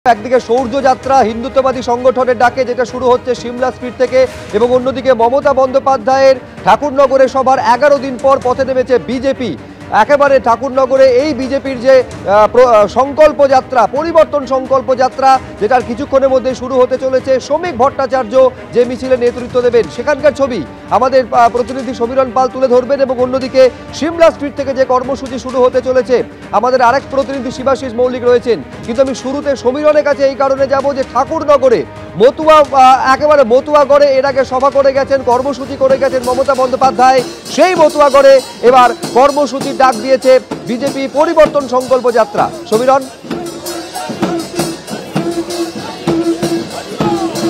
একদিকে সৌর্য যাত্রা হিন্দুত্ববাদী সংগঠনের ডাকে যেটা শুরু হচ্ছে সিমলা স্ট্রিট থেকে, এবং অন্যদিকে মমতা বন্দ্যোপাধ্যায়ের ঠাকুরনগরে সভার 11 দিন পর পথে নেমেছে বিজেপি। একেবারে ঠাকুরনগরে এই বিজেপির যে সংকল্প যাত্রা, পরিবর্তন সংকল্প যাত্রা, যেটার কিছুক্ষণের মধ্যে শুরু হতে চলেছে। শ্রমিক ভট্টাচার্য যে মিছিলে নেতৃত্ব দেবেন সেখানকার ছবি আমাদের প্রতিনিধি সমীরণ পাল তুলে ধরবেন, এবং অন্যদিকে সিমলা স্ট্রিট থেকে যে কর্মসূচি শুরু হতে চলেছে আমাদের আরেক প্রতিনিধি শিবাশিস মৌলিক রয়েছেন। কিন্তু আমি শুরুতে সমীরণের কাছে এই কারণে যাব যে ঠাকুরনগরে একেবারে মতুয়াগড়ে এর আগে সভা করে গেছেন, কর্মসূচি করে গেছেন মমতা বন্দ্যোপাধ্যায়। সেই মতুয়াগড়ে এবার কর্মসূচির ডাক দিয়েছে বিজেপি পরিবর্তন সংকল্প যাত্রা। সমীরণ,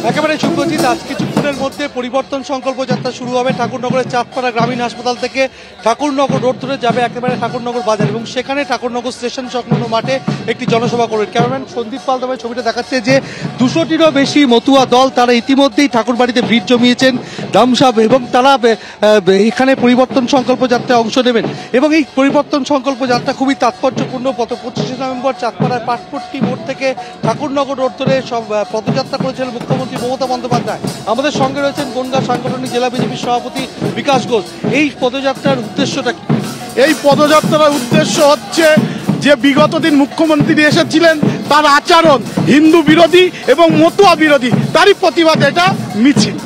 একেবারে শুভজিৎ, আজ কিছুক্ষণের মধ্যে পরিবর্তন সংকল্প যাত্রা শুরু হবে। ঠাকুরনগরের চাঁদপাড়া গ্রামীণ হাসপাতাল থেকে ঠাকুরনগর রোড ধরে যাবে একেবারে ঠাকুরনগর বাজার, এবং সেখানে ঠাকুরনগর স্টেশন সংলগ্ন মাঠে একটি জনসভা করবেন। ক্যামেরাম্যান সন্দীপ পাল তোমায় ছবিটা দেখাচ্ছে যে 200টিরও বেশি মতুয়া দল তারা ইতিমধ্যেই ঠাকুরবাড়িতে ভিড় জমিয়েছেন দামসাব, এবং তারা এখানে পরিবর্তন সংকল্প যাত্রায় অংশ নেবেন। এবং এই পরিবর্তন সংকল্প যাত্রা খুবই তাৎপর্যপূর্ণ। 25শে নভেম্বর চাঁদপাড়ার পাটপট্টি মোড় থেকে ঠাকুরনগর রোড ধরে সব পদযাত্রা করেছিলেন মুখ্যমন্ত্রী মমতা বন্দ্যোপাধ্যায়। আমাদের সঙ্গে রয়েছেন বনগাঁ সাংগঠনিক জেলা বিজেপির সভাপতি বিকাশ ঘোষ। এই পদযাত্রার উদ্দেশ্যটা কি? এই পদযাত্রার উদ্দেশ্য হচ্ছে যে বিগত দিন মুখ্যমন্ত্রী এসেছিলেন তার আচরণ হিন্দু বিরোধী এবং মতুয়া বিরোধী, তারই প্রতিবাদে এটা মিছিল।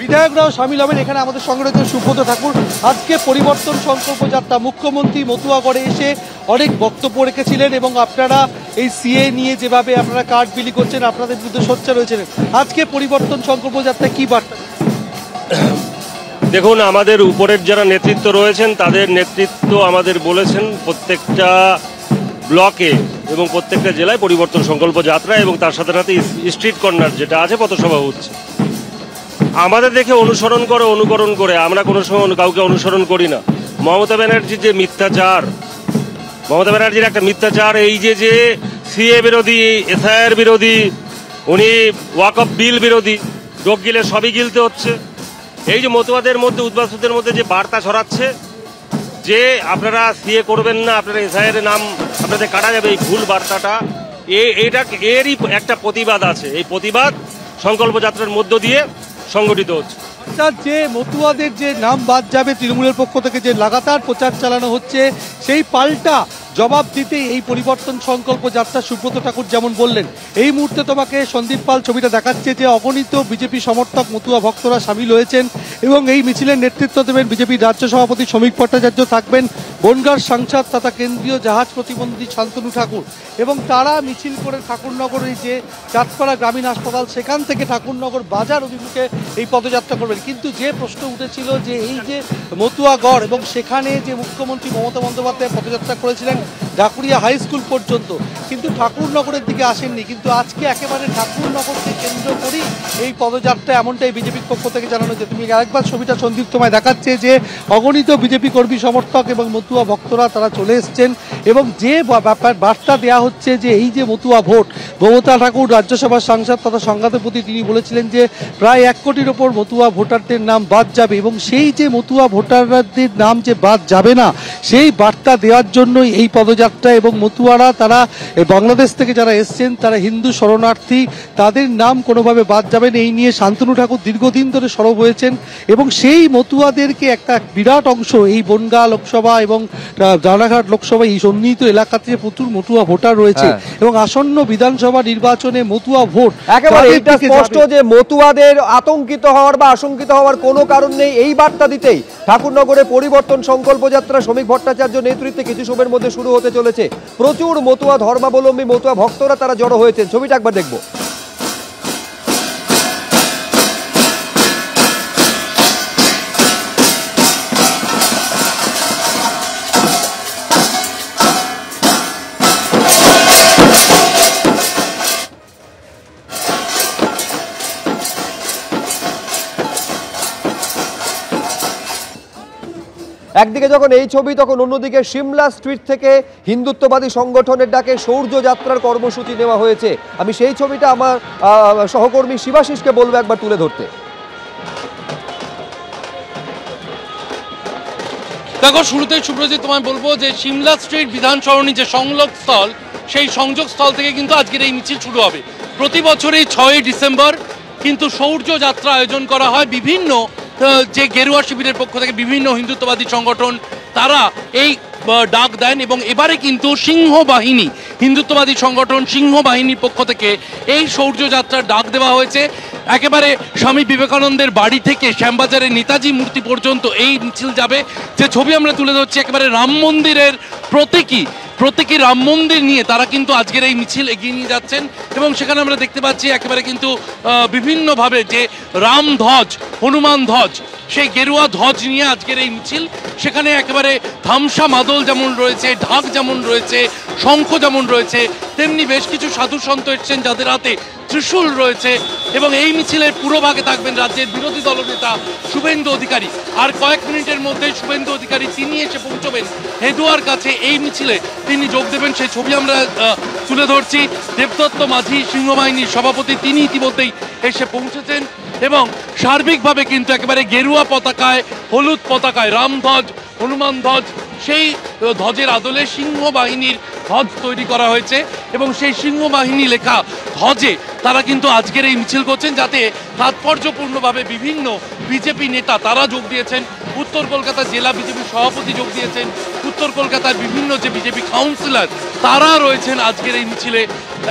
বিধায়করাও সামিল হবেন। এখানে আমাদের সঙ্গে রয়েছে সুব্রত ঠাকুর। আজকে পরিবর্তন সংকল্প যাত্রা, মুখ্যমন্ত্রী মতুয়াগড়ে এসে অনেক বক্তব্য রেখেছিলেন, এবং আপনারা এই সিএ নিয়ে যেভাবে আপনারা কার্ড বিলি করছেন, আপনাদের বিরুদ্ধে সোচ্চার হয়েছিলেন। আজকে পরিবর্তন সংকল্প যাত্রায় কি বার্তা? দেখুন, আমাদের উপরের যারা নেতৃত্ব রয়েছেন তাদের নেতৃত্ব আমাদের বলেছেন প্রত্যেকটা ব্লকে এবং প্রত্যেকটা জেলায় পরিবর্তন সংকল্প যাত্রা, এবং তার সাথে সাথে স্ট্রিট কর্নার যেটা আছে পথসভা হচ্ছে। আমাদের দেখে অনুকরণ করে আমরা কোনো সময় কাউকে অনুসরণ করি না। মমতা ব্যানার্জির যে মিথ্যাচার, মমতা ব্যানার্জির একটা মিথ্যাচার, এই যে সিএ বিরোধী, এসআইআর বিরোধী, উনি ওয়াকফ বিল বিরোধী, যোগ গিলে সবই গিলতে হচ্ছে। এই যে মতুয়াদের মধ্যে, উদ্বাস্তুদের মধ্যে যে বার্তা ছড়াচ্ছে যে আপনারা সিএ করবেন না, আপনারা এসআইআর নাম আপনাদের কাটা যাবে, এই ভুল বার্তাটা এরই একটা প্রতিবাদ আছে। এই প্রতিবাদ সংকল্প যাত্রার মধ্য দিয়ে সংগঠিত হচ্ছে। অর্থাৎ যে মতুয়াদের যে নাম বাদ যাবে, তৃণমূলের পক্ষ থেকে যে লাগাতার প্রচার চালানো হচ্ছে, সেই পাল্টা জবাব দিতে এই পরিবর্তন সংকল্প যাত্রা। সুব্রত ঠাকুর যেমন বললেন, এই মুহূর্তে তোমাকে সন্দীপ পাল ছবিটা দেখাচ্ছে যে অগণিত বিজেপি সমর্থক মতুয়া ভক্তরা সামিল হয়েছেন, এবং এই মিছিলের নেতৃত্ব দেবেন বিজেপির রাজ্য সভাপতি শ্রমিক ভট্টাচার্য, থাকবেন বনগাঁর সাংসদ তথা কেন্দ্রীয় জাহাজ প্রতিবন্ধী শান্তনু ঠাকুর, এবং তারা মিছিল করে ঠাকুরনগরের যে চাঁদপাড়া গ্রামীণ হাসপাতাল সেখান থেকে ঠাকুরনগর বাজার অভিমুখে এই পদযাত্রা করবেন। কিন্তু যে প্রশ্ন উঠেছিল যে এই যে মতুয়াগড়, এবং সেখানে যে মুখ্যমন্ত্রী মমতা বন্দ্যোপাধ্যায় পদযাত্রা করেছিলেন ঢাকুরিয়া হাই স্কুল পর্যন্ত, কিন্তু ঠাকুরনগরের দিকে আসেননি। কিন্তু আজকে একেবারে ঠাকুরনগরকে কেন্দ্র করেই এই পদযাত্রা, এমনটাই বিজেপির পক্ষ থেকে জানানো হচ্ছে। তুমি আরেকবার ছবিটা সন্দীপ তোমায় দেখাচ্ছে যে অগণিত বিজেপি কর্মী সমর্থক এবং মতুয়া ভক্তরা তারা চলে এসছেন, এবং যে বার্তা দেওয়া হচ্ছে যে এই যে মতুয়া ভোট, মমতা ঠাকুর রাজ্যসভার সাংসদ তথা সংঘাতের প্রতি তিনি বলেছিলেন যে প্রায় 1 কোটির ওপর মতুয়া ভোটারদের নাম বাদ যাবে, এবং সেই যে মতুয়া ভোটারদের নাম যে বাদ যাবে না সেই বার্তা দেওয়ার জন্যই এই পদযাত্রা। এবং মতুয়ারা তারা বাংলাদেশ থেকে যারা এসছেন তারা হিন্দু শরণার্থী, তাদের নাম কোনোভাবে বাদ যাবে না, এই নিয়ে শান্তনু ঠাকুর দীর্ঘদিন ধরে সরব হয়েছেন। এবং সেই মতুয়াদেরকে একটা বিরাট অংশ এই বনগাঁ লোকসভা এবং রানাঘাট লোকসভা এই সন্নিহিত এলাকাতে প্রচুর মতুয়া ভোটার রয়েছে, এবং আসন্ন বিধানসভা নির্বাচনে মতুয়া ভোট একেবারে এটা স্পষ্ট যে মতুয়াদের আতঙ্কিত হওয়ার বা আশঙ্কিত হওয়ার কোনো কারণ নেই। এই বার্তা দিতেই ঠাকুরনগরে পরিবর্তন সংকল্প যাত্রা শ্রমিক ভট্টাচার্য নেতৃত্বে কিছু সময়ের মধ্যে শুরু হতে চলেছে। প্রচুর মতুয়া ধর্মাবলম্বী মতুয়া ভক্তরা তারা জড়ো হয়েছেন। ছবিটা একবার দেখবো। একদিকে যখন এই ছবি, তখন অন্যদিকে সিমলা স্ট্রিট থেকে হিন্দুত্ববাদী সংগঠনের ডাকে সৌর্য যাত্রার কর্মসূচি নেওয়া হয়েছে। আমি সেই ছবিটা আমার সহকর্মী শিবাশিসকে বলবো একবার তুলে ধরতে। দেখো, শুরুতেই সুব্রজিৎ তোমায় বলবো যে সিমলা স্ট্রিট বিধান সরণি যে সংযোগ স্থল, সেই সংযোগস্থল থেকে কিন্তু আজকের এই মিছিল শুরু হবে। প্রতি বছরই 6ই ডিসেম্বর কিন্তু শৌর্য যাত্রা আয়োজন করা হয় বিভিন্ন যে গেরুয়া শিবিরের পক্ষ থেকে বিভিন্ন হিন্দুত্ববাদী সংগঠন তারা এই ডাক দেন এবং এবারে কিন্তু সিংহ বাহিনী হিন্দুত্ববাদী সংগঠন সিংহ বাহিনীর পক্ষ থেকে এই শৌর্য যাত্রার ডাক দেওয়া হয়েছে। একেবারে স্বামী বিবেকানন্দের বাড়ি থেকে শ্যামবাজারের নেতাজি মূর্তি পর্যন্ত এই মিছিল যাবে। যে ছবি আমরা তুলে ধরছি একেবারে রাম মন্দিরের প্রতীকী রাম মন্দির নিয়ে তারা কিন্তু আজকের এই মিছিল এগিয়ে নিয়ে যাচ্ছেন এবং সেখানে আমরা দেখতে পাচ্ছি একেবারে কিন্তু বিভিন্নভাবে যে রাম ধ্বজ হনুমান ধ্বজ সেই গেরুয়া ধ্বজ নিয়ে আজকের এই মিছিল। সেখানে একেবারে ধামসা মাদল যেমন রয়েছে, ঢাক যেমন রয়েছে, শঙ্খ যেমন রয়েছে, তেমনি বেশ কিছু সাধু সন্ত এসছেন যাদের হাতে ত্রিশূল রয়েছে এবং এই মিছিলের পুরোভাগে থাকবেন রাজ্যের বিরোধী দলনেতা শুভেন্দু অধিকারী। আর কয়েক মিনিটের মধ্যে শুভেন্দু অধিকারী তিনি এসে পৌঁছবেন হেদুয়ার কাছে, এই মিছিলে তিনি যোগ দেবেন। সেই ছবি আমরা তুলে ধরছি। দেবদত্ত মাঝি সিংহবাহিনীর সভাপতি তিনি ইতিমধ্যেই এসে পৌঁছেছেন এবং সার্বিকভাবে কিন্তু একেবারে গেরুয়া পতাকায়, হলুদ পতাকায় রামধ্বজ হনুমান ধ্বজ সেই ধ্বজের আদলে সিংহ বাহিনীর ধ্বজ তৈরি করা হয়েছে এবং সেই সিংহ বাহিনী লেখা ধ্বজে তারা কিন্তু আজকের এই মিছিল করছেন, যাতে তাৎপর্যপূর্ণভাবে বিভিন্ন বিজেপি নেতা তারা যোগ দিয়েছেন। উত্তর কলকাতা জেলা বিজেপি সভাপতি যোগ দিয়েছেন, উত্তর কলকাতার বিভিন্ন যে বিজেপি কাউন্সিলর তারা রয়েছেন আজকের এই মিছিলে।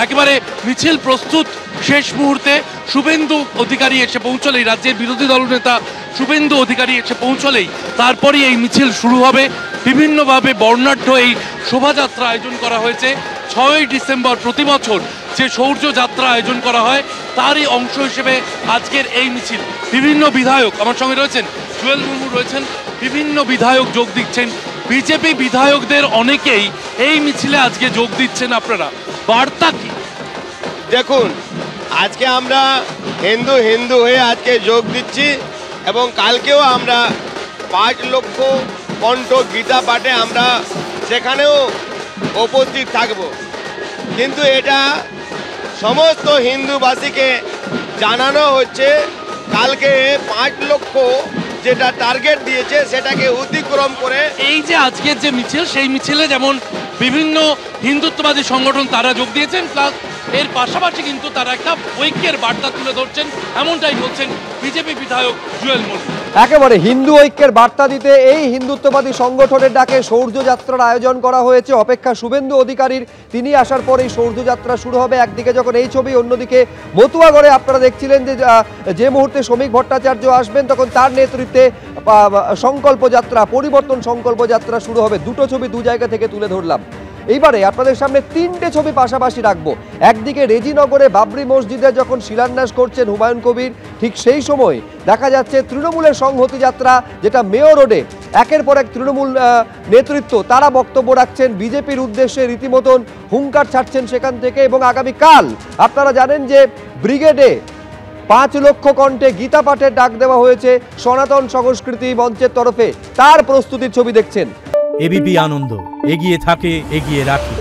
একেবারে মিছিল প্রস্তুত শেষ মুহূর্তে শুভেন্দু অধিকারী এসে পৌঁছলেই, রাজ্যের বিরোধী দলনেতা শুভেন্দু অধিকারী এসে পৌঁছলেই তারপরই এই মিছিল শুরু হবে। বিভিন্নভাবে বর্ণাঢ্য এই শোভাযাত্রা আয়োজন করা হয়েছে। 6ই ডিসেম্বর প্রতি বছর যে শৌর্য যাত্রা আয়োজন করা হয় তারই অংশ হিসেবে আজকের এই মিছিল। বিভিন্ন বিধায়ক আমার সঙ্গে রয়েছেন, জুয়েল মুর্মু রয়েছেন, বিভিন্ন বিধায়ক যোগ দিচ্ছেন। বিজেপি বিধায়কদের অনেকেই এই মিছিলে আজকে যোগ দিচ্ছেন। আপনারা বার্তা কি? দেখুন, আজকে আমরা হিন্দু হয়ে আজকে যোগ দিচ্ছি এবং কালকেও আমরা 5 লক্ষ কণ্ঠ গীতা পাঠে আমরা সেখানেও উপস্থিত থাকব। কিন্তু এটা সমস্ত হিন্দুবাসীকে জানানো হচ্ছে কালকে 5 লক্ষ যেটা টার্গেট দিয়েছে সেটাকে অতিক্রম করে এই যে আজকের যে মিছিল, সেই মিছিলে যেমন বিভিন্ন হিন্দুত্ববাদী সংগঠন তারা যোগ দিয়েছেন, প্লাস এর পাশাপাশি কিন্তু তারা একটা ঐক্যের বার্তা তুলে ধরছেন, এমনটাই বলছেন বিজেপি বিধায়ক জুয়েল মুর্মু। একেবারে হিন্দু ঐক্যের বার্তা দিতে এই হিন্দুত্ববাদী সংগঠনের ডাকে শৌর্য যাত্রার আয়োজন করা হয়েছে। অপেক্ষা শুভেন্দু অধিকারীর, তিনি আসার পর এই শৌর্য যাত্রা শুরু হবে। একদিকে যখন এই ছবি, অন্যদিকে মতুয়াগড়ে আপনারা দেখছিলেন যে মুহূর্তে শ্রমিক ভট্টাচার্য আসবেন তখন তার নেতৃত্বে সংকল্প যাত্রা, পরিবর্তন সংকল্প যাত্রা শুরু হবে। দুটো ছবি দু জায়গা থেকে তুলে ধরলাম। এইবারে আপনাদের সামনে 3টে ছবি পাশাপাশি রাখবো। একদিকে রেজিনগরে বাবরি মসজিদে যখন শিলান্যাস করছেন হুমায়ুন কবির, ঠিক সেই সময় দেখা যাচ্ছে তৃণমূলের সংহতি যাত্রা, যেটা মেয়র রোডে একের পর এক তৃণমূল নেতৃত্ব তারা বক্তব্য রাখছেন বিজেপির উদ্দেশ্যে, রীতিমতন হুঙ্কার ছাড়ছেন সেখান থেকে। এবং আগামীকাল আপনারা জানেন যে ব্রিগেডে 5 লক্ষ কণ্ঠে গীতা পাঠের ডাক দেওয়া হয়েছে সনাতন সংস্কৃতি মঞ্চের তরফে, তার প্রস্তুতির ছবি দেখছেন। এবিপি আনন্দ, এগিয়ে থাকে, এগিয়ে রাখে।